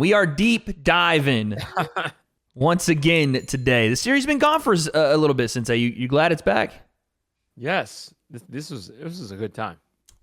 We are deep diving once again today. The series has been gone for a little bit, Sensei. You glad it's back? Yes. This was a good time.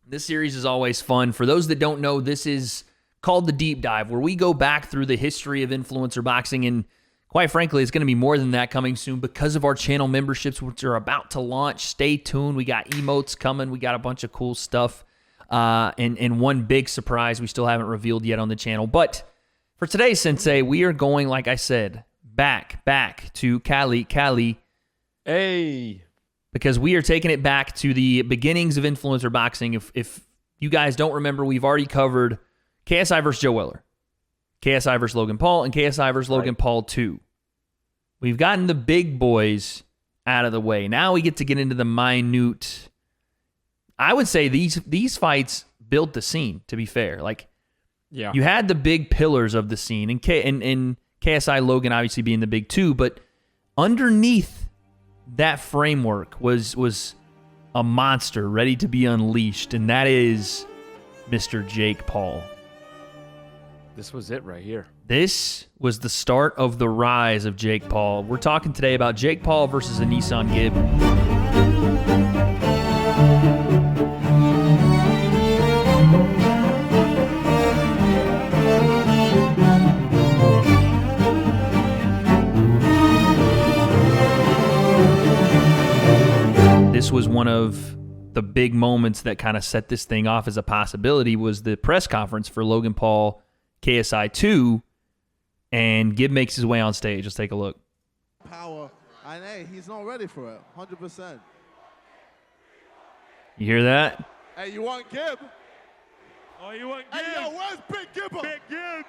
This series is always fun. For those that don't know, this is called the Deep Dive, where we go back through the history of influencer boxing, and quite frankly, it's going to be more than that coming soon because of our channel memberships, which are about to launch. Stay tuned. We got emotes coming. We got a bunch of cool stuff, and one big surprise we still haven't revealed yet on the channel. But for today, Sensei, we are going, like I said, back to Cali. Hey. Because we are taking it back to the beginnings of influencer boxing. If you guys don't remember, we've already covered KSI versus Joe Weller, KSI versus Logan Paul, and KSI versus Logan Paul 2. We've gotten the big boys out of the way. Now we get to get into the minute. I would say these fights built the scene, to be fair. Like, yeah, you had the big pillars of the scene, and KSI Logan obviously being the big two, but underneath that framework was a monster ready to be unleashed, and that is Mr. Jake Paul. This was it right here. This was the start of the rise of Jake Paul. We're talking today about Jake Paul versus AnEsonGib. This was one of the big moments that kind of set this thing off as a possibility, was the press conference for Logan Paul KSI 2, and Gib makes his way on stage. Let's take a look. Power, and hey, he's not ready for it, 100%. You hear that? Hey, you want Gib? Oh, you want Gib? Hey, yo, where's Big Gibber? Big Gib.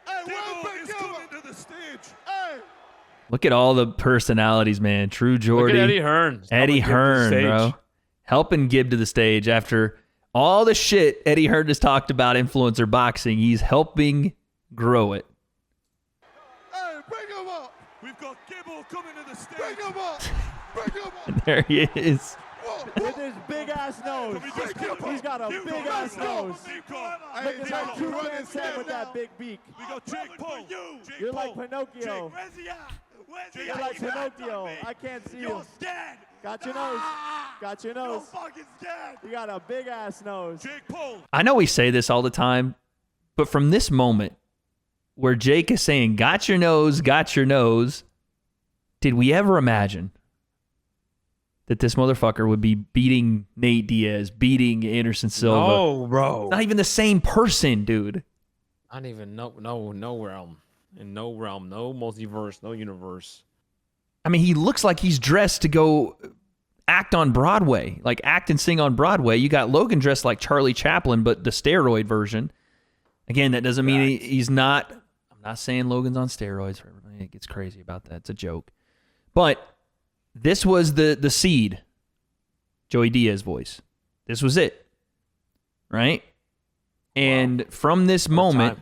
Hey, where's Big is Gibber? coming to the stage. Hey. Look at all the personalities, man. True Jordy. Look at Eddie Hearn. Eddie Hearn, bro. Helping Gib to the stage after all the shit Eddie Hearn has talked about influencer boxing. He's helping grow it. Hey, bring him up. We've got Gibble coming to the stage. Bring him up. Bring him up. And there he is. With his big ass nose. He's got a big ass nose. Looking like 210 with that big beak. We got Jake Paul. You're like Pinocchio. Where's he at? You're like Pinocchio. I can't see you. You're scared. Got your nose. Got your You're nose. fucking scared. You got a big ass nose. Jake Paul. I know we say this all the time, but from this moment where Jake is saying, got your nose, did we ever imagine that this motherfucker would be beating Nate Diaz, beating Anderson Silva? No, bro. Not even the same person, dude. Not even no realm. In no realm, no multiverse, no universe. I mean, he looks like he's dressed to go act on Broadway, like act and sing on Broadway. You got Logan dressed like Charlie Chaplin, but the steroid version. Again, that doesn't mean he's not. I'm not saying Logan's on steroids for everybody that gets crazy about that. It's a joke. But this was the seed, Joey Diaz voice. This was it, right? And from this moment,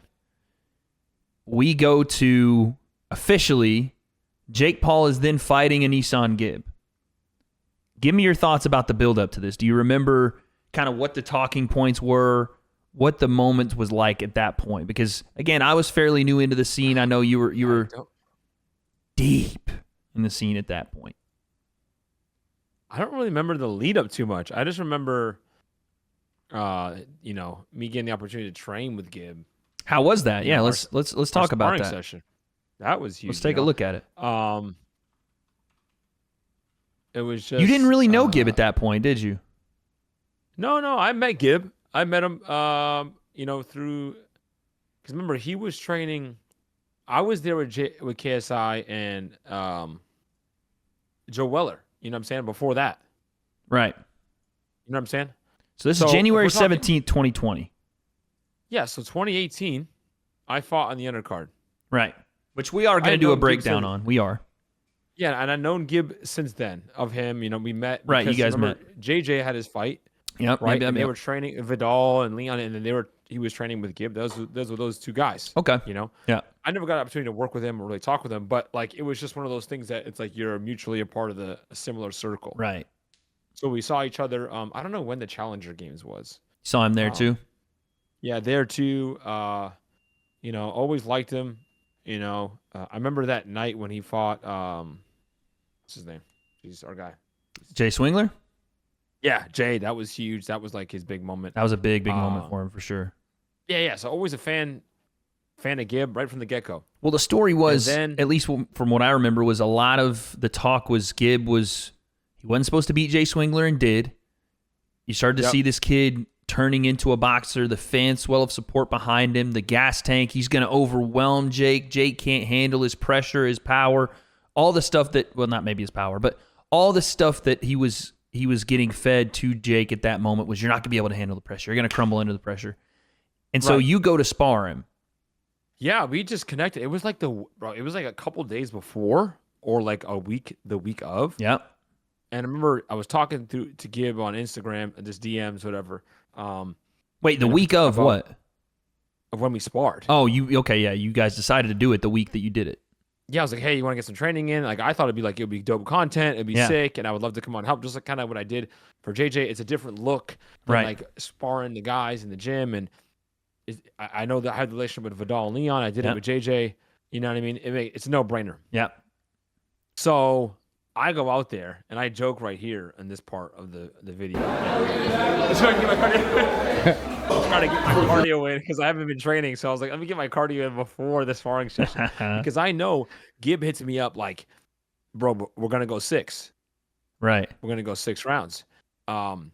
we go to officially Jake Paul is then fighting AnEsonGib. Give me your thoughts about the build-up to this. Do you remember kind of what the talking points were, what the moment was like at that point? Because, again, I was fairly new into the scene. I know you were deep in the scene at that point. I don't really remember the lead-up too much. I just remember, me getting the opportunity to train with Gib. How was that? Yeah, let's talk about that. Session. That was huge. Let's take a look at it. It was just... You didn't really know Gib at that point, did you? No. I met Gib. I met him, through... Because remember, he was training... I was there with KSI and Joe Weller. You know what I'm saying? Before that. Right. You know what I'm saying? So this is January 17th, 2020. Yeah, so 2018, I fought on the undercard. Right. Which we are going to do a breakdown on. We are. Yeah, and I've known Gib since then of him. We met. Right, you guys met. JJ had his fight. Yep. Right, Yep. They were training Vidal and Leon, and then he was training with Gib. Those were those two guys. Okay. Yeah. I never got an opportunity to work with him or really talk with him, but like it was just one of those things that it's like you're mutually a part of a similar circle. Right. So we saw each other. I don't know when the Challenger Games was. Saw him there too. Yeah, there too. You know, always liked him. You know, I remember that night when he fought. What's his name? He's our guy. Jay Swingler? Yeah, Jay. That was huge. That was like his big moment. That was a big moment for him for sure. Yeah. So always a fan of Gib right from the get-go. Well, the story was, then, at least from what I remember, was a lot of the talk was Gib was, he wasn't supposed to beat Jay Swingler and did. You started to see this kid turning into a boxer, the fan swell of support behind him, the gas tank. He's going to overwhelm Jake. Jake can't handle his pressure, his power, all the stuff that, well, not maybe his power, but all the stuff that he was getting fed to Jake at that moment was, you're not going to be able to handle the pressure. You're going to crumble under the pressure. And so you go to spar him. Yeah, we just connected. It was like a couple days before or like the week of. Yep. And I remember I was talking to Gib on Instagram, just DMs, whatever. Wait, the week of what? Of when we sparred. Oh, you guys decided to do it the week that you did it. Yeah, I was like, hey, you want to get some training in? Like, I thought it would be dope content, it'd be sick, and I would love to come on and help, just like kind of what I did for JJ. It's a different look than like sparring the guys in the gym, and I know that I had the relationship with Vidal and Leon. I did it with JJ. You know what I mean? It's a no-brainer. Yeah. So I go out there, and I joke right here in this part of the video. I'm trying to get my cardio in because I haven't been training. So I was like, let me get my cardio in before the sparring session. Because I know Gib hits me up like, bro, we're going to go 6. Right. We're going to go 6 rounds. And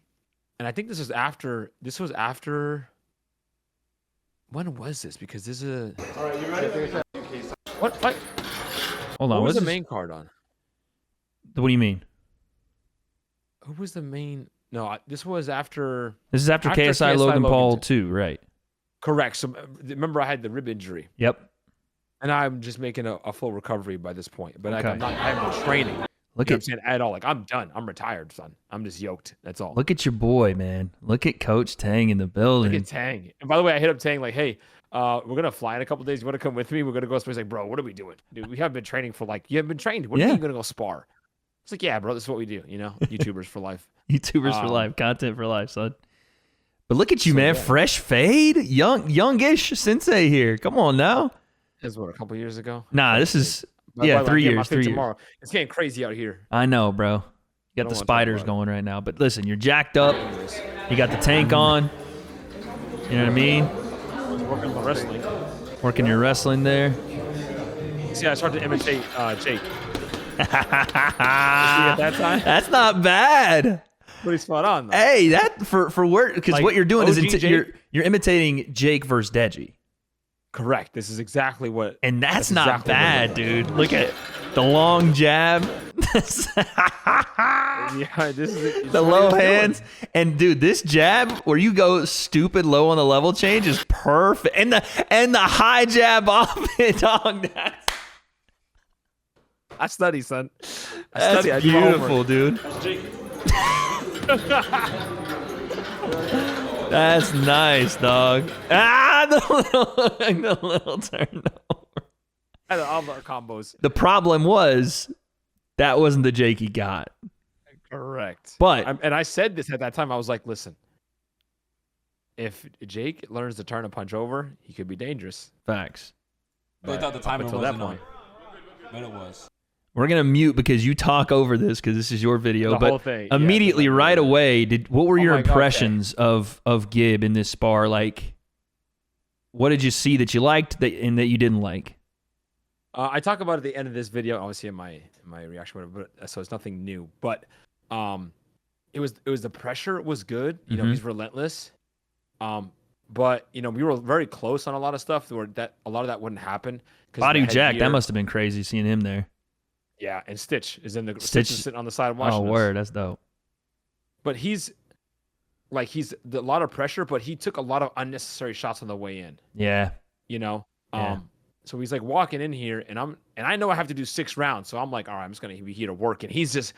I think this was after, when was this? Because this is a... All right, you ready? What fight? Hold on. What was the main card on? What do you mean? Who was the main? No, this was after. This is after KSI Logan Paul 2, right? Correct. So remember, I had the rib injury. Yep. And I'm just making a full recovery by this point. But I haven't been training. Look at saying at all. Like, I'm done. I'm retired, son. I'm just yoked. That's all. Look at your boy, man. Look at Coach Tang in the building. Look at Tang. And by the way, I hit up Tang like, hey, we're gonna fly in a couple days. You want to come with me? We're gonna go spar. He's like, bro, what are we doing? Dude, we haven't been training for like. You haven't been trained. What are you gonna go spar? It's like, yeah, bro, this is what we do, you know? YouTubers for life. YouTubers for life. Content for life, son. But look at you, man. Yeah. Fresh fade. Youngish sensei here. Come on now. This was what, a couple years ago? Nah, this is, 3 years. 3 years. Tomorrow. It's getting crazy out here. I know, bro. You got the spiders going right now. But listen, you're jacked up. You got the tank on. You know what I mean? Working the wrestling. Working your wrestling there. See, I started to imitate Jake. At that time? That's not bad. Pretty spot on, though. Hey, that for where, because like, what you're doing is you're imitating Jake versus Deji. Correct. This is exactly what. And that's not exactly bad, dude. Look at the long jab. Yeah, this is the low hands. And dude, this jab where you go stupid low on the level change is perfect. And the high jab off it, dog. I study, son. That's beautiful, dude. That's nice, dog. The little turnover. All the combos. The problem was that wasn't the Jake he got. Correct. But and I said this at that time. I was like, listen, if Jake learns to turn a punch over, he could be dangerous. Facts. They thought the timer until wasn't that point. But it was. We're gonna mute because you talk over this because this is your video. The but whole thing. immediately, right away, what were your impressions of Gib in this spar? Like, what did you see that you liked and that you didn't like? I talk about it at the end of this video, obviously in my reaction, whatever. But so it's nothing new. But it was the pressure was good. You know, he's relentless. But you know, we were very close on a lot of stuff where a lot of that wouldn't happen. Body Jack, that must have been crazy seeing him there. Yeah, and Stitch is in the Stitch is sitting on the side watching. Oh, word, that's dope. But he's a lot of pressure, but he took a lot of unnecessary shots on the way in. Yeah. You know? So he's like walking in here and I know I have to do 6 rounds. So I'm like, all right, I'm just gonna be here to work. And he's just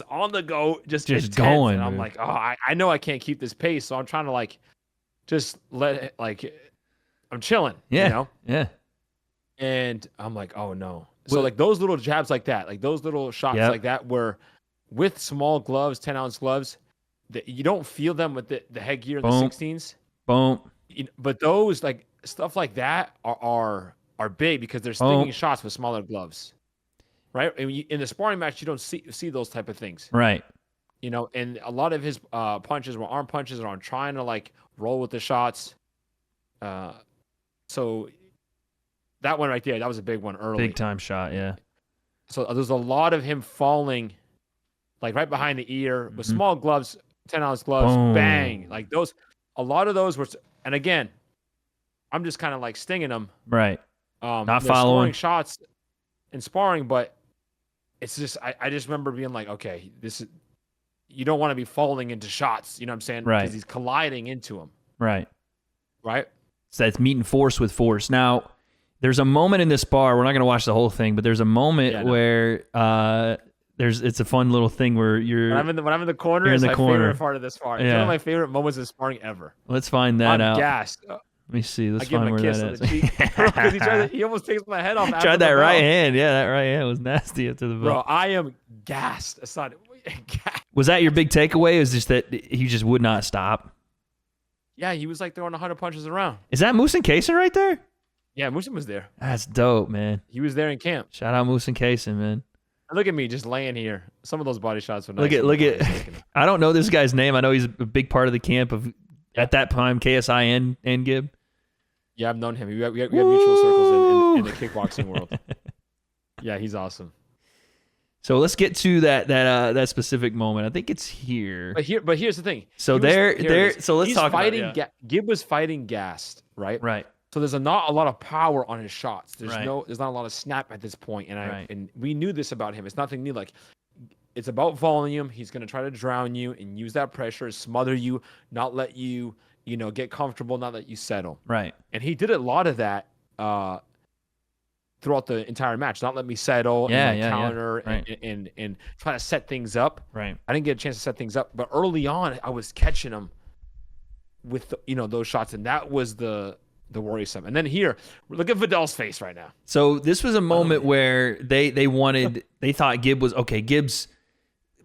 on the go, just going. And I'm like, oh, I know I can't keep this pace. So I'm trying to like just let it, like I'm chilling. Yeah. You know? Yeah. And I'm like, oh no. So like those little jabs like that, like those little shots like that were with small gloves, 10-ounce gloves, that you don't feel them with the headgear, the 16s. Boom. But those, like, stuff like that are big because they're stinging shots with smaller gloves, right? And in the sparring match, you don't see those type of things, Right. you know. And a lot of his punches were arm punches, or on trying to like roll with the shots. So that one right there, that was a big one early. Big time shot, yeah. So there's a lot of him falling, like right behind the ear with small gloves, 10-ounce gloves, Boom. bang, like those. A lot of those were, and again, I'm just kind of like stinging them. Right. Not following scoring shots and sparring, but it's just I just remember being like, okay, this is, you don't want to be falling into shots, you know what I'm saying? Right. Because he's colliding into them. Right. Right. So that's meeting force with force. Now, there's a moment in this bar. We're not going to watch the whole thing, but there's a moment where it's a fun little thing where you're when I'm in the corner. You're in It's the my corner. favorite part of this bar. It's one of my favorite moments of sparring ever. Let's find that I'm out. gassed. Let me see. Let's I give find him a where kiss that on is. the cheek because he almost takes my head off. After Tried that the right bell. hand. Yeah, that right hand was nasty after the Bro, bell. I am gassed. Aside, gassed. Was that your big takeaway? Is just that he just would not stop? Yeah, he was like throwing 100 punches around. Is that Moose and Kaysen right there? Yeah, Musin was there. That's dope, man. He was there in camp. Shout out Moose and Kaysen, man. And look at me just laying here. Some of those body shots were nice. Look at. I don't know this guy's name. I know he's a big part of the camp of at that time KSI and Gib. Yeah, I've known him. We have mutual circles in the kickboxing world. Yeah, he's awesome. So let's get to that specific moment. I think it's here. But here's the thing. So so let's talk about it. Gib was fighting gassed, right? Right. So there's not a lot of power on his shots. There's Right. not a lot of snap at this point, and Right. and we knew this about him. It's nothing new. Like, it's about volume. He's gonna try to drown you and use that pressure, smother you, not let you, get comfortable, not let you settle. Right. And he did a lot of that throughout the entire match. Not let me settle, counter, Right. and try to set things up. Right. I didn't get a chance to set things up, but early on, I was catching him with those shots, and that was the worrisome. And then here, look at Vidal's face right now. So this was a moment where they thought Gib was okay. Gib's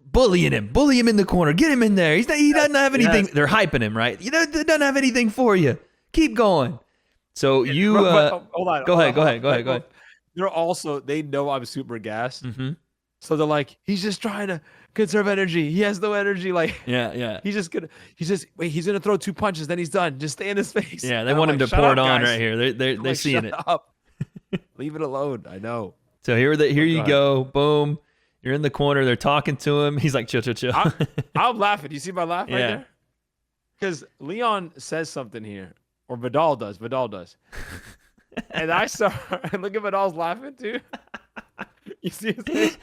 bully him in the corner, get him in there. He doesn't have anything. Yes. They're hyping him, right? He doesn't have anything for you. Keep going. So you Hold on. go ahead. They know I'm super gassed. Mm-hmm. So they're like, he's just trying to conserve energy. He has no energy. Like, Yeah. he's gonna throw 2 punches, then he's done. Just stay in his face. Yeah, they And want I'm him like, to "Shut pour up, it on guys." right here. They're I'm like, seeing "Shut it. up. Leave it alone. I know. So here you ahead. go. Boom. You're in the corner. They're talking to him. He's like, chill. I'm laughing. You see my laugh right Yeah. there? Because Leon says something here, or Vidal does. And I saw, look at Vidal's laughing too. You see his face?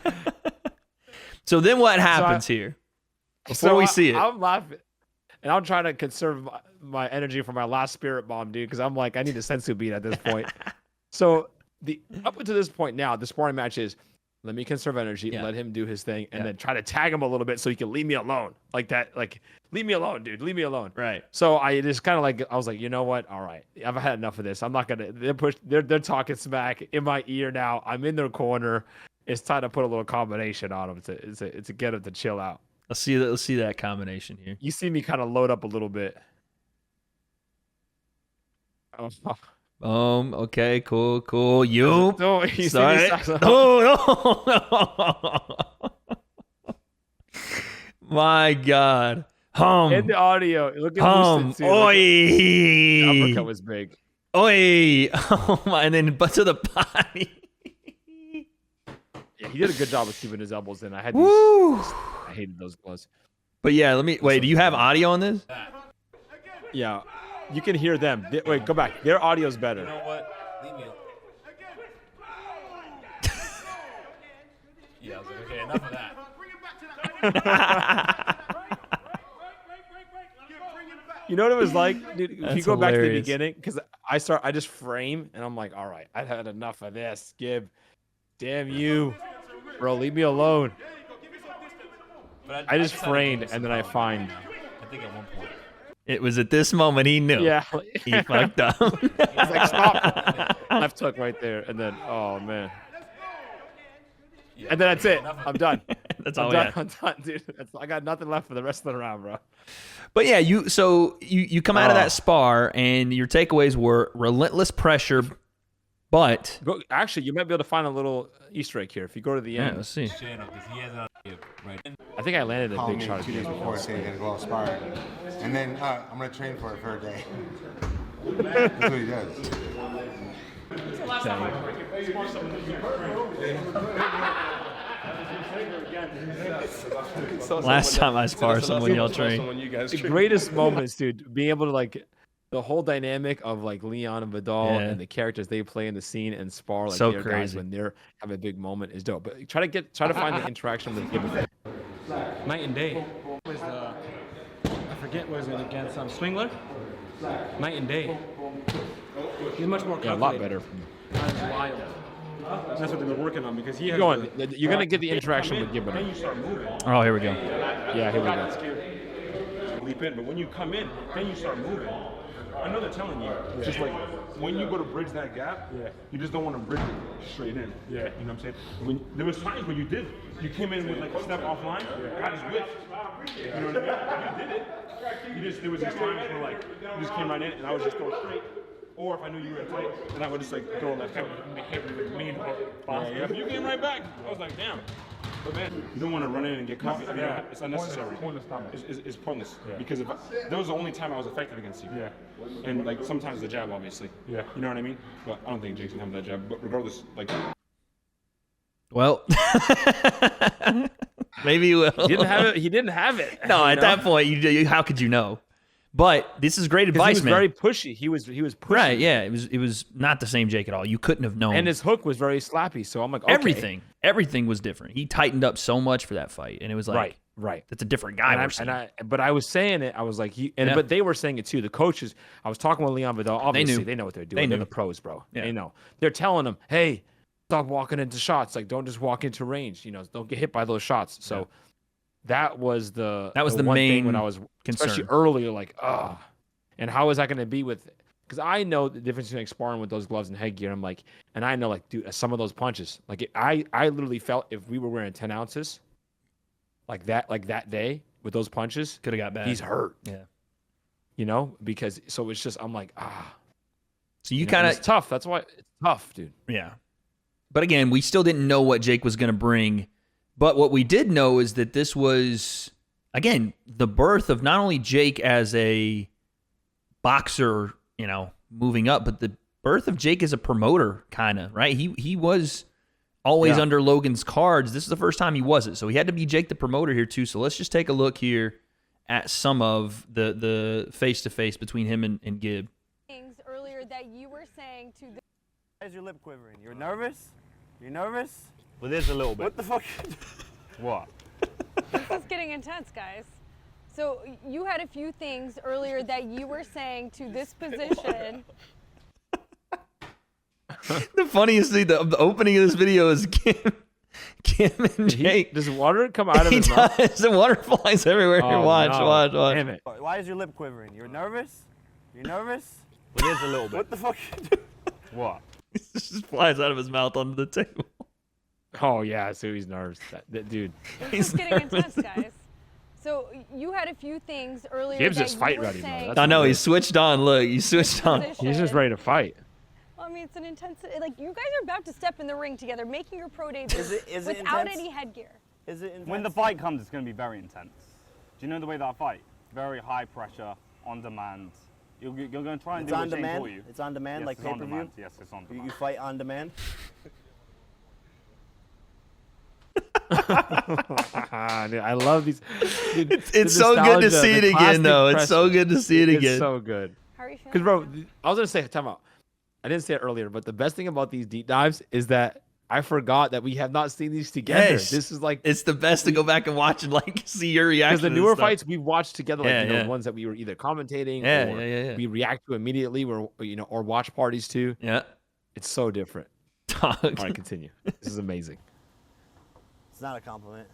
So then what happens here? Before we see it. I'm laughing. And I'm trying to conserve my energy for my last spirit bomb, dude, because I'm like, I need a sensu beat at this point. So up until this point now, the sparring match is, let me conserve energy, let him do his thing, and then try to tag him a little bit so he can leave me alone. Like that, like, leave me alone, dude. Leave me alone. Right. So I just kind of I was like, you know what? All right. I've had enough of this. I'm not gonna they're talking smack in my ear now. I'm in their corner. It's time to put a little combination on them to get them to chill out. Let's see that combination here. You see me kind of load up a little bit. Okay, cool. You. No, you Sorry. see me No. My God. in the audio. Look at Houston too. Oi. The uppercut was big. Oi. Oh my. And then but to the body. Yeah, he did a good job of keeping his elbows in. I hated those gloves. But yeah, wait. Do you have audio on this? Yeah, you can hear them. Wait, go back. Their audio's better. You know what? Leave me alone. Yeah, I was like, okay, enough of that. You know what it was like, dude? If you That's go back to the hilarious. beginning, because I just frame and I'm like, all right, I've had enough of this. Gib, damn you, bro, leave me alone. But I just decided to framed give him and then some I power. find, I think at one point. It was at this moment he knew. yeah, He fucked up. He's like, stop. Left hook right there, and then oh man, Yeah, and then that's it. enough of I'm done. That's all I'm we done. had. I'm done, dude. I got nothing left for the rest of the round, bro. But yeah, you come out of that spar, and your takeaways were relentless pressure, but Actually, you might be able to find a little Easter egg here if you go to the end. let's see. I think I landed a big Me shot 2 days before saying you're gonna go out sparring, and then I'm gonna train for it for a day. That's what he does. Last time I sparred someone, y'all trained. The greatest moments, dude, being able to like the whole dynamic of like Leon and Vidal and the characters they play in the scene and spar like So their guys crazy. when they're having a big moment is dope. But try to find the interaction with Gib. Night and day. Was I forget, was it against Swingler? Night and day. He's much more Yeah, a lot better. That's wild. That's what they've been working on because he has. You're gonna get the interaction with Gib. Then you start moving. Oh, here we go. Yeah, here we go. Leap in, but when you come in, then you start moving. I know they're telling you, just like when you go to bridge that gap, you just don't want to bridge it straight in. Yeah, you know what I'm saying? There was times when you came in with like a step offline, got his whip. You know what I mean? You did it. There was these times where like you just came right in and I would just go straight. Or if I knew you were in tight, then I would just like throw a left hook and hit you with me. Yeah, but you came right back. I was like, damn. But man, you don't want to run in and get caught. I mean, it's unnecessary. It's pointless. Because that was the only time I was effective against you. Yeah. And like sometimes the jab, obviously. Yeah. You know what I mean? But I don't think Jake's gonna have that jab. But regardless, like. Well, maybe he will. He didn't have it. He didn't have it. No, at that point, how could you know? But this is great advice, he was man. very pushy. He was pushy. Right, yeah. It was not the same Jake at all. You couldn't have known. And his hook was very slappy. So I'm like, okay. Everything was different. He tightened up so much for that fight, and it was like, right. That's a different guy. But I was saying it. I was like, but they were saying it too. The coaches. I was talking with Leon Vidal. Obviously, they know what they're doing. They're the pros, bro. Yeah. They know. They're telling them, hey, stop walking into shots. Like, don't just walk into range. You know, don't get hit by those shots. So that was the one main thing when I was concern. especially earlier, like, and how is that going to be with? Because I know the difference between sparring with those gloves and headgear. I'm like, and I know, like, dude, some of those punches, like, I literally felt if we were wearing 10 ounces, like that day with those punches, could have got bad. He's hurt. Yeah. You know, because so it's just I'm like, So you kind of it's tough. That's why it's tough, dude. Yeah. But again, we still didn't know what Jake was going to bring. But what we did know is that this was, again, the birth of not only Jake as a boxer, you know, moving up, but the birth of Jake as a promoter, kind of, right? He was always under Logan's cards. This is the first time he wasn't. So he had to be Jake the promoter here too. So let's just take a look here at some of the face-to-face between him and Gib. Things earlier that you were saying to the... Why is your lip quivering? You're nervous? You nervous? Well, there's a little bit. What the fuck? What? This is getting intense, guys. So you had a few things earlier that you were saying to this position. The funniest thing, the opening of this video is Kim and Jake. Does water come out of his mouth? Does. The water flies everywhere. Watch. Damn it. Why is your lip quivering? You're nervous? You nervous? Well, there's a little bit. What the fuck? What? It just flies out of his mouth onto the table. Oh yeah, so he's nervous. That dude. This is getting intense, guys. So you had a few things earlier. Gibbs that is fight you were ready, bro. saying That's I know, what it he is. switched on. Look, he switched on. He's just ready to fight. Well, I mean, it's an intense. Like you guys are about to step in the ring together, making your pro debut Is it without intense? any headgear. Is it intense? When the fight comes, it's going to be very intense. Do you know the way that I fight? Very high pressure, on demand. You're going to try and It's do on what Shane demand? for you. It's on demand, Yes, like it's on pay-per-view? demand. Yes, it's on demand. You fight on demand? Dude, I love these. Dude, It's so good to see it again, though. It's so good to see it again. It's so good. How are you feeling? Because, bro, I was gonna say, time out. I didn't say it earlier, but the best thing about these deep dives is that I forgot that we have not seen these together. Yes. This is like It's the best to go back and watch and like see your reaction. because the to newer this stuff. fights we watched together, like Yeah, yeah. ones that we were either commentating Yeah, or yeah. we react to immediately, or or watch parties too. Yeah. It's so different. Dog. All right, continue. This is amazing. It's not a compliment.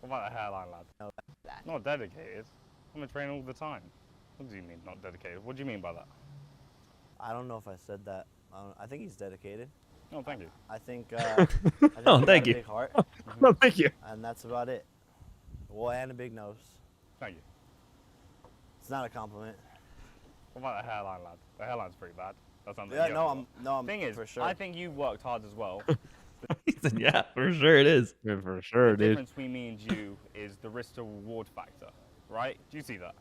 What about the hairline, lad? Not dedicated. I'm a trainer all the time. What do you mean, not dedicated? What do you mean by that? I don't know if I said that. I think he's dedicated. Oh, thank you. I think. Oh, you thank got you. a big heart, No, thank you. and that's about it. Well, and a big nose. Thank you. It's not a compliment. What about the hairline, lad? The hairline's pretty bad. That's something. Yeah, I'm Thing is, for sure. I think you worked hard as well. Yeah, for sure it is. Yeah, for sure, The dude. difference between me and you is the risk to reward factor, right? Do you see that?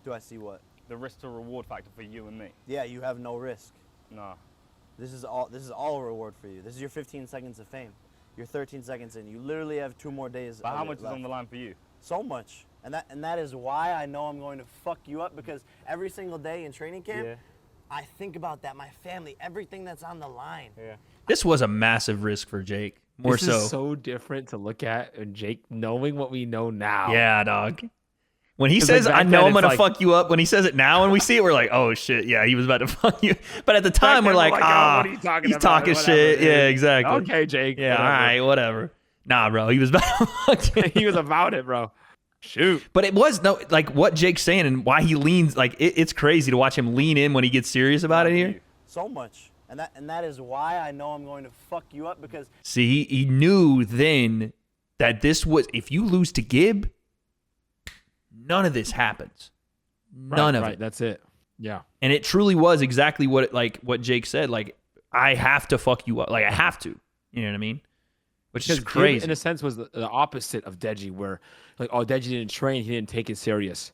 Do I see what? The risk to reward factor for you and me. Yeah, you have no risk. No. This is all a reward for you. This is your 15 seconds of fame. You're 13 seconds in. You literally have 2 more days. But of how it much is left. on the line for you? So much. And that is why I know I'm going to fuck you up, because every single day in training camp, I think about that, my family, everything that's on the line. Yeah. This was a massive risk for Jake. More This so. is so different to look at, and Jake knowing what we know now. Yeah, dog. When he 'Cause, says, like, back I know then I'm going to it's like- fuck you up, when he says it now and we see it, we're like, oh, shit, yeah, he was about to fuck you. But at the time, then we're like, oh, ah, what are you talking he's about? talking Whatever, shit. dude. Yeah, exactly. Okay, Jake. Yeah, whatever. all right, whatever. Nah, bro, he was about to fuck you. He was about it, bro. Shoot. But it was, no, like, what Jake's saying and why he leans, like, it's crazy to watch him lean in when he gets serious about it here. So much. And that is why I know I'm going to fuck you up, because See, he knew then that this was, if you lose to Gib, none of this happens. None of it. That's it. Yeah. And it truly was exactly what what Jake said. Like, I have to fuck you up. Like, I have to. You know what I mean? Which is Because crazy. Gib, in a sense, was the opposite of Deji, where, like, oh, Deji didn't train, he didn't take it serious.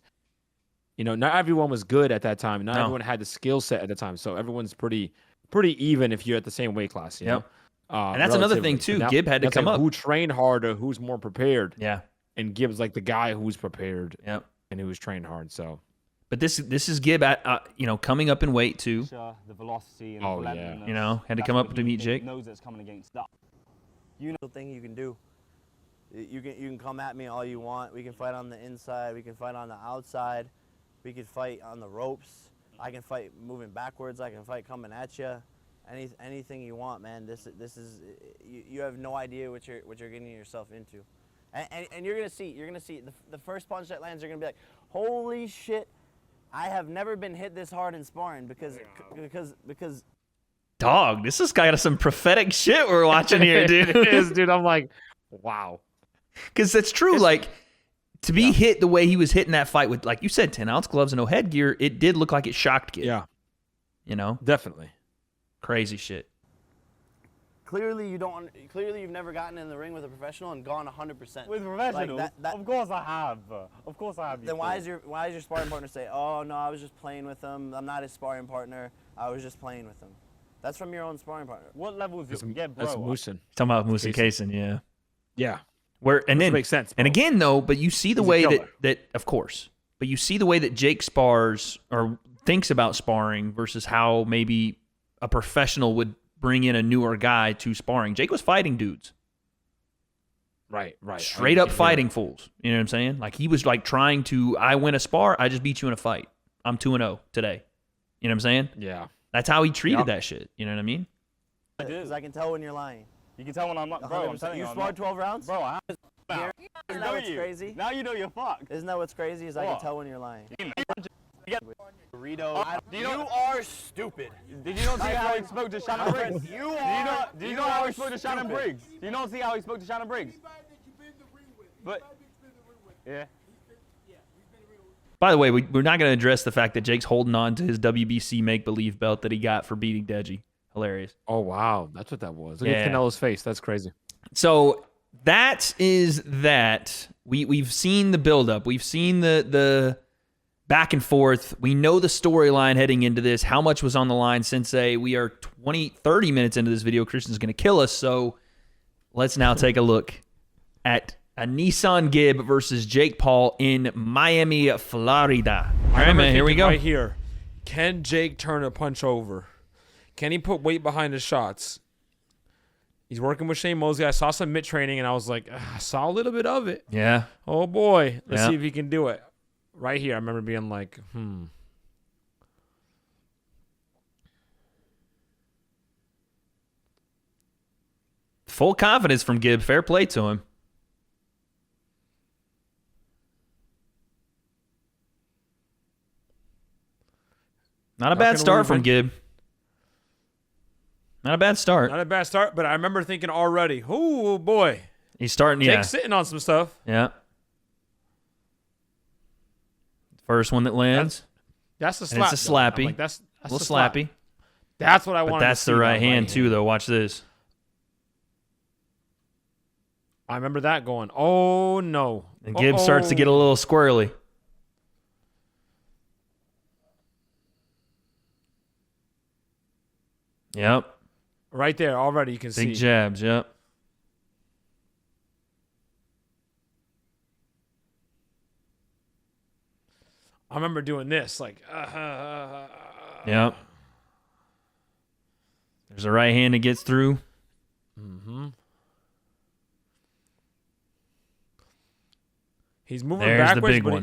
You know, not everyone was good at that time. Not No. everyone had the skill set at the time. So everyone's pretty even if you're at the same weight class. You know? And that's another thing, relatively. too. Now- Gib had to that's come like up. Who trained harder? Who's more prepared? Yeah. And Gib's like the guy who's prepared. Yep. And who's trained hard. So. But this is Gib at coming up in weight too. The velocity and Oh, the yeah. relentlessness, You know, had to that's come up what to he meet Jake. knows that's coming against that. you know the thing you can do. You can come at me all you want. We can fight on the inside. We can fight on the outside. We can fight on the ropes. I can fight moving backwards. I can fight coming at you. Anything you want, man. This is you have no idea what you're getting yourself into, and you're gonna see the first punch that lands. You're gonna be like, holy shit! I have never been hit this hard in sparring because. Dog, this is kind of some prophetic shit we're watching here, dude. It is, dude. I'm like, wow. Because that's true. Like, to be hit the way he was hitting that fight with, like you said, 10-ounce gloves and no headgear, it did look like it shocked Gib. Yeah. You know? Definitely. Crazy shit. Clearly you've never gotten in the ring with a professional and gone 100%. With professionals? Like Of course I have. Of course I have. Then why is your sparring partner say, "Oh no, I was just playing with him. I'm not his sparring partner. I was just playing with him." That's from your own sparring partner. What level is it? Yeah, bro. That's Moosin. Talking about Moose and Kaysen, yeah. Yeah. And then makes sense, and bro. again though, but you see the He's a way killer. that of course, but you see the way that Jake spars or thinks about sparring versus how maybe a professional would bring in a newer guy to sparring. Jake was fighting dudes. Right. Straight up fighting fools. You know what I'm saying? Like, he was like trying to, I win a spar, I just beat you in a fight. I'm 2-0 today. You know what I'm saying? Yeah. That's how he treated Yep. that shit. You know what I mean? Because I can tell when you're lying. You can tell when I'm not, bro. I'm 100%. telling You I'm sparred not. 12 rounds? Bro, I have. Isn't that what's crazy? Now you know you're fucked. Isn't that what's crazy? Is I can What? tell when you're lying. Burrito. You are stupid. Did you not see how he spoke to Shannon Briggs? You are. Do you know how he spoke to Shannon Briggs? Do you not see how he spoke to Shannon Briggs? But yeah. By the way, we're not going to address the fact that Jake's holding on to his WBC make-believe belt that he got for beating Deji. Hilarious. Oh, wow. That's what that was. Look Yeah. at Canelo's face. That's crazy. So that is that. We've seen the buildup. We've seen the back and forth. We know the storyline heading into this. How much was on the line, Sensei? We are 30 minutes into this video. Christian's going to kill us. So let's now take a look at AnEsonGib versus Jake Paul in Miami, Florida. All right, man, here we go. Right here. Can Jake turn a punch over? Can he put weight behind his shots? He's working with Shane Mosley. I saw some mitt training, and I was like, I saw a little bit of it. Yeah. Oh, boy. Let's Yeah. see if he can do it. Right here, I remember being like, Full confidence from Gib. Fair play to him. Not a bad gonna start from leave Gib. Not a bad start. Not a bad start, but I remember thinking already, oh boy. He's starting, Jake's sitting on some stuff. Yeah. First one that lands. That's a slap. And it's a slappy. Like, that's a little a slap. slappy. That's what I But wanted that's to see. the right hand, too, though. Watch this. I remember that going, oh, no. And Gibbs starts to get a little squirrely. Yep. Right there, already you can see. Big jabs, yep. I remember doing this, like, Yep. There's a right hand that gets through. Mm-hmm. He's moving There's backwards. the big but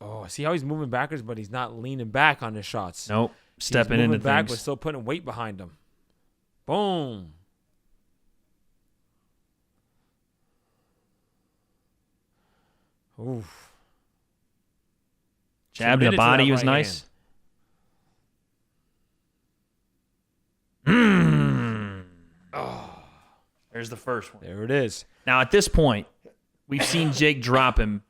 one. See how he's moving backwards, but he's not leaning back on his shots. Nope. Stepping he's into moving backwards, things. still putting weight behind him. Boom. Oof. Jab to the body was nice. There's the first one. There it is. Now, at this point, we've seen Jake drop him.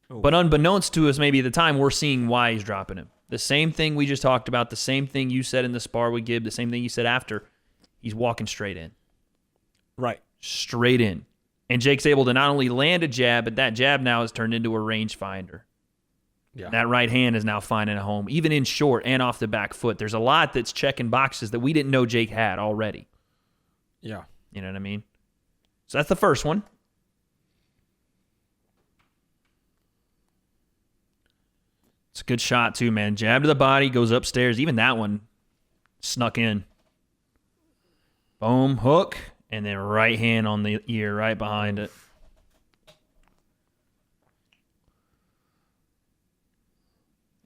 But unbeknownst to us, maybe at the time, we're seeing why he's dropping him. The same thing we just talked about, the same thing you said in the spar with Gibb, the same thing you said after. He's walking straight in. Right. Straight in. And Jake's able to not only land a jab, but that jab now has turned into a range finder. Yeah. That right hand is now finding a home, even in short and off the back foot. There's a lot that's checking boxes that we didn't know Jake had already. Yeah. You know what I mean? So that's the first one. It's a good shot, too, man. Jab to the body, goes upstairs. Even that one snuck in. Boom, hook, and then right hand on the ear right behind it.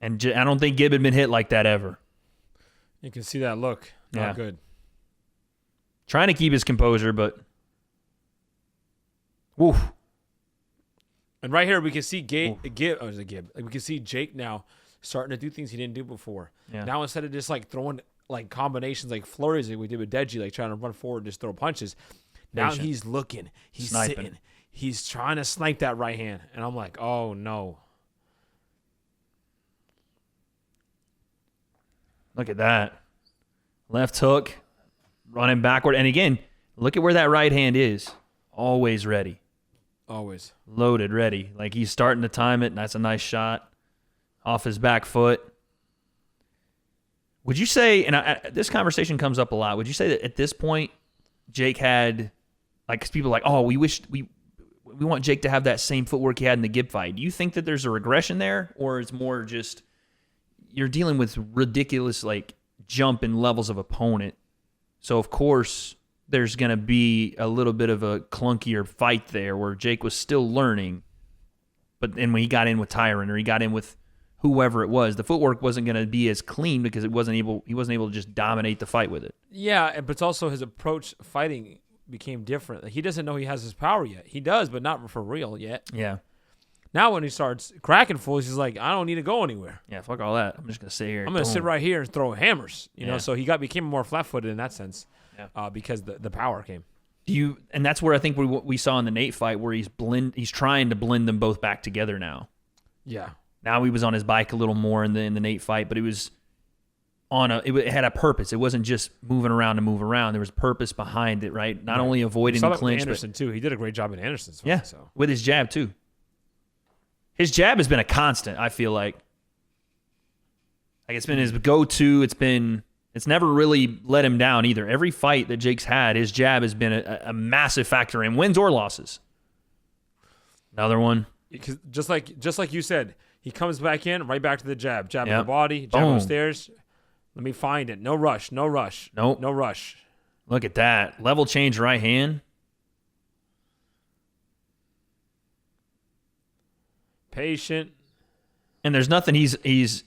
And I don't think Gibb had been hit like that ever. You can see that look. Not good. Trying to keep his composure, but... Woof. And right here, we can see Gibb. We can see Jake now starting to do things he didn't do before. Yeah. Now, instead of just like throwing like combinations like flurries like we did with Deji, like trying to run forward and just throw punches, now Patient. he's looking. He's Sniping. sitting. He's trying to snipe that right hand. And I'm like, oh, no. Look at that. Left hook, running backward. And again, look at where that right hand is. Always ready. Always. Loaded, ready. Like he's starting to time it, and that's a nice shot. Off his back foot. Would you say, and this conversation comes up a lot, would you say that at this point, Jake had, like, because people are like, oh, we want Jake to have that same footwork he had in the Gibb fight. Do you think that there's a regression there, or it's more just you're dealing with ridiculous, like, jump in levels of opponent? So, of course, there's going to be a little bit of a clunkier fight there where Jake was still learning. But then when he got in with Tyron or he got in with whoever it was, the footwork wasn't going to be as clean because he wasn't able to just dominate the fight with it. Yeah, but it's also his approach fighting became different. He doesn't know he has his power yet. He does, but not for real yet. Yeah. Now when he starts cracking fools, he's like, I don't need to go anywhere. Yeah, fuck all that. I'm just going to sit here. I'm going to sit right here and throw hammers. You know, so he became more flat-footed in that sense because the power came. And that's where I think we saw in the Nate fight where he's trying to blend them both back together now. Yeah. Now he was on his bike a little more in the Nate fight, but it was it had a purpose. It wasn't just moving around to move around. There was purpose behind it, right? Not only avoiding the clinch, Anderson too. He did a great job in Anderson's fight. Yeah, so. with his jab too. His jab has been a constant, I feel like. Like it's been his go-to. It's never really let him down either. Every fight that Jake's had, his jab has been a massive factor in wins or losses. Another one. Because just like you said, he comes back in, right back to the jab. Jab in Yep. the body, jab Boom. upstairs. Let me find it. No rush. No rush. Nope. No rush. Look at that. Level change right hand. Patient. And there's nothing there's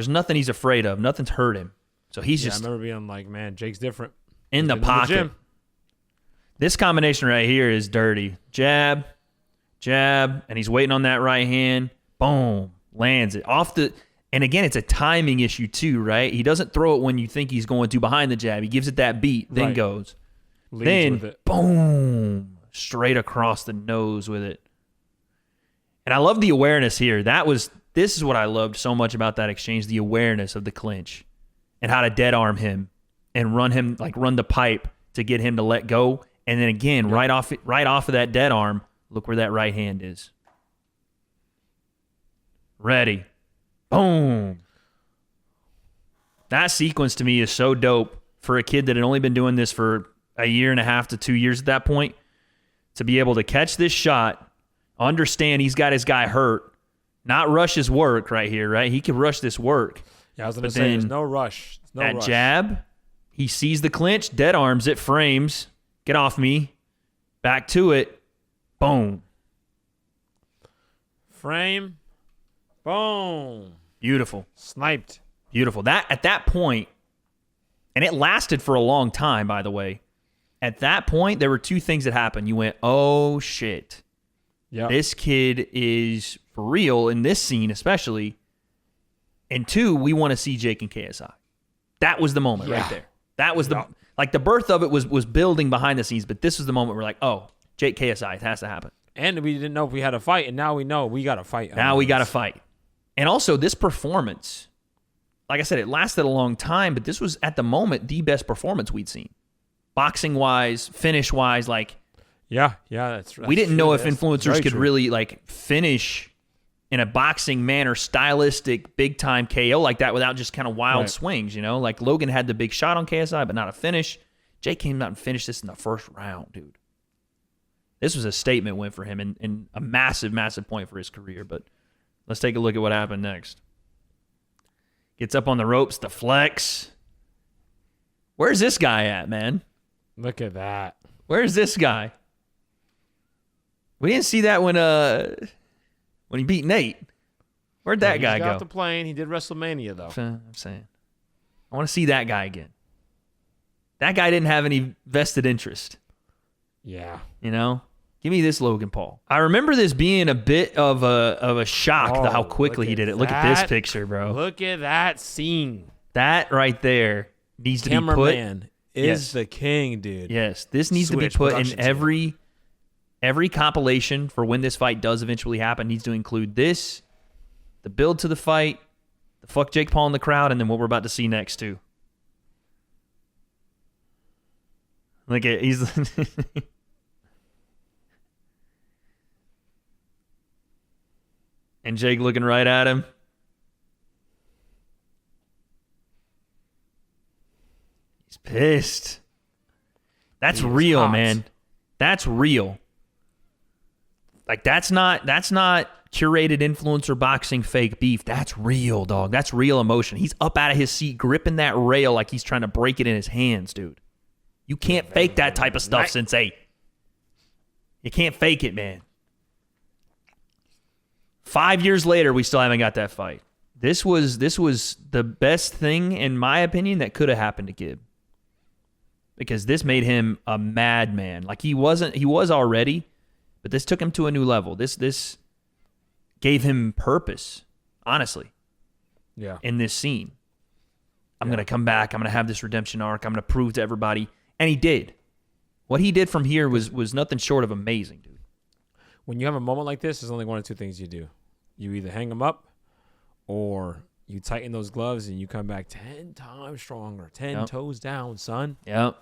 nothing he's afraid of. Nothing's hurt him. So he's I just remember being like, man, Jake's different. in the He's been pocket. gym. This combination right here is dirty. Jab, jab, and he's waiting on that right hand. Boom. Lands it. And again, it's a timing issue too, right? He doesn't throw it when you think he's going to behind the jab. He gives it that beat, then goes. Leads then, with it. boom, straight across the nose with it. And I love the awareness here. This is what I loved so much about that exchange, the awareness of the clinch and how to dead arm him and run the pipe to get him to let go. And then again, right off of that dead arm, look where that right hand is. Ready. Boom. That sequence to me is so dope for a kid that had only been doing this for a year and a half to 2 years at that point. To be able to catch this shot, understand he's got his guy hurt, not rush his work right here, right? He could rush this work. Yeah, I was going to say, there's no rush. That jab, he sees the clinch, dead arms it, frames, get off me, back to it, boom. Frame, boom. Beautiful. Sniped. Beautiful. At that point, and it lasted for a long time, by the way. At that point, there were two things that happened. You went, oh, shit. Yeah. This kid is for real in this scene especially. And two, we want to see Jake and KSI. That was the moment right there. That was the birth of it was building behind the scenes, but this was the moment we're like, oh, Jake KSI, it has to happen. And we didn't know if we had a fight, and now we know we got to fight. Now we got to fight. And also this performance, like I said, it lasted a long time, but this was at the moment the best performance we'd seen. Boxing wise, finish wise, like that's we didn't know if influencers could really like finish in a boxing manner, stylistic, big time KO like that without just kind of wild swings, you know? Like Logan had the big shot on KSI, but not a finish. Jake came out and finished this in the first round, dude. This was a statement win for him and a massive, massive point for his career. But let's take a look at what happened next. Gets up on the ropes, the flex. Where's this guy at, man? Look at that. Where's this guy? We didn't see that when he beat Nate. Where'd that guy go? He got go? off the plane. He did WrestleMania, though. I'm saying. I want to see that guy again. That guy didn't have any vested interest. Yeah. You know? Give me this Logan Paul. I remember this being a bit of a shock, how quickly he did it. Look at this picture, bro. Look at that scene. That right there needs to be put. Cameraman is the king, dude. Yes, this needs to be put in every compilation for when this fight does eventually happen. Needs to include this, the build to the fight, the fuck Jake Paul in the crowd, and then what we're about to see next too. Look at he's. And Jake looking right at him. He's pissed. That's real, man. That's real. Like that's not curated influencer boxing fake beef. That's real, dog. That's real emotion. He's up out of his seat, gripping that rail like he's trying to break it in his hands, dude. You can't fake that type of stuff, Sensei. You can't fake it, man. 5 years later, we still haven't got that fight. This was the best thing, in my opinion, that could have happened to Gib. Because this made him a madman. Like he was already, but this took him to a new level. This gave him purpose, honestly. Yeah. In this scene. I'm going to come back. I'm going to have this redemption arc. I'm going to prove to everybody. And he did. What he did from here was nothing short of amazing, dude. When you have a moment like this, there's only one of two things you do. You either hang them up or you tighten those gloves and you come back 10 times stronger, 10 toes down, son. Yep.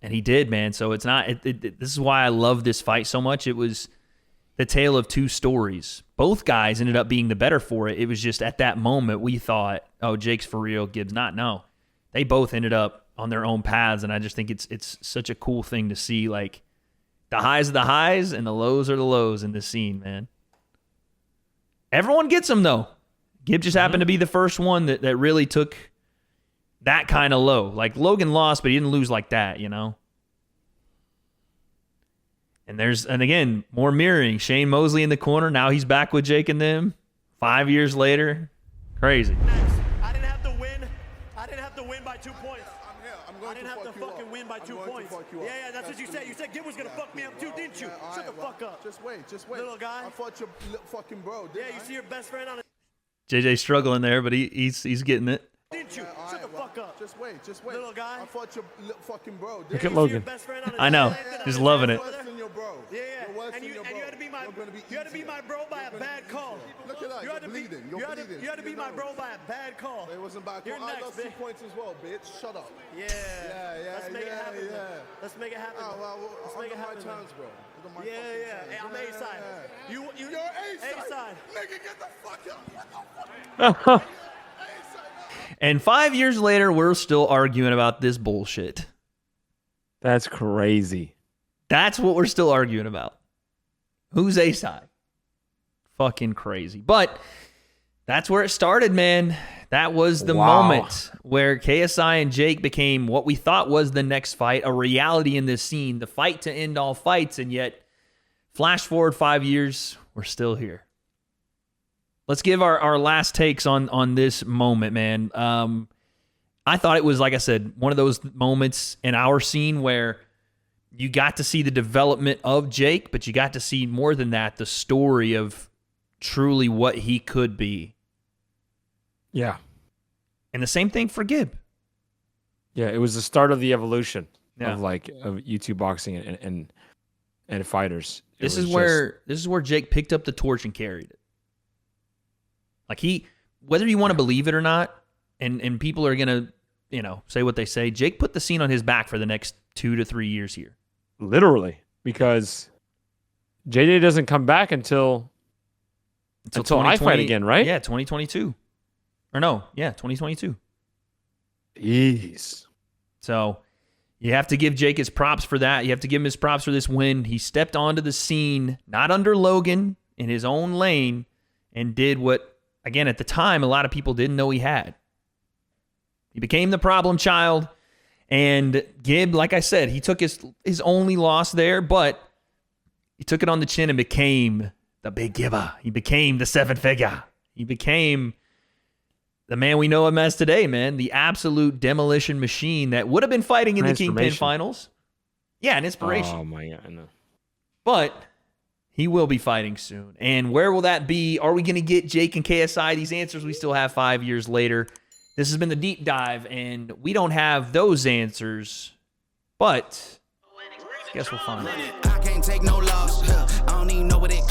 And he did, man. So it's not this is why I love this fight so much. It was the tale of two stories. Both guys ended up being the better for it. It was just at that moment we thought, oh, Jake's for real, Gibbs not. No. They both ended up on their own paths, and I just think it's such a cool thing to see. Like, the highs are the highs and the lows are the lows in this scene, man. Everyone gets them, though. Gib just happened to be the first one that really took that kind of low. Like, Logan lost, but he didn't lose like that, you know? And again, more mirroring. Shane Mosley in the corner. Now he's back with Jake and them. 5 years later. Crazy. I didn't have to win. I didn't have to win by 2 points. I'm here. I'm going I didn't have to fucking win by 2 points. Yeah, that's what you said. You said Gib was gonna fuck me up too, didn't you? Shut the fuck up. Just wait. Little guy. I fought your fucking bro. Yeah, you see your best friend on JJ's struggling there, but he's getting it. Didn't you? Shut the fuck up. Just wait. Little guy. I thought your fucking bro. Look at Logan. I know. Just loving it. Your bro. Yeah. Worse And than you your had bro. to be my You're gonna be you had to be eating my it. bro by a bad call. Look at that. You You're had to be bleeding. You're bleeding. you had to be my bro by a bad call. It wasn't bad. You're I next, lost 2 bitch. points as well, bitch. Shut up. Yeah. Yeah. Let's make it happen. Yeah. Let's make it happen. Oh, well, Let's make it under my happen. terms, bro. Under my Yeah. fucking Hey, terms. I'm A side. Yeah. You're A A side. Nigga, get the fuck up. What the fuck? And 5 years later, we're still arguing about this bullshit. That's crazy. That's what we're still arguing about. Who's A-side? Fucking crazy. But that's where it started, man. That was the moment where KSI and Jake became what we thought was the next fight, a reality in this scene, the fight to end all fights, and yet, flash forward 5 years, we're still here. Let's give our last takes on this moment, man. I thought it was, like I said, one of those moments in our scene where you got to see the development of Jake, but you got to see more than that, the story of truly what he could be. Yeah. And the same thing for Gib. Yeah, it was the start of the evolution Yeah. of YouTube boxing and fighters. This is where Jake picked up the torch and carried it. Like whether you want to believe it or not, and people are gonna, say what they say, Jake put the scene on his back for the next 2 to 3 years here. literally, because JJ doesn't come back until I fight again, right? Yeah, 2022. Or no, yeah, 2022. Jeez. So you have to give Jake his props for that. You have to give him his props for this win. He stepped onto the scene, not under Logan, in his own lane, and did what, again, at the time, a lot of people didn't know he had. He became the problem child, and Gib, like I said, he took his only loss there, but he took it on the chin and became the big Gibber. He became the 7-figure. He became the man we know him as today, man. The absolute demolition machine that would have been fighting in the Kingpin finals. Yeah, an inspiration. Oh, my God. I know. But he will be fighting soon. And where will that be? Are we going to get Jake and KSI? These answers we still have 5 years later. This has been the deep dive, and we don't have those answers, but I guess we'll find out. I can't take no loss. I don't even know what it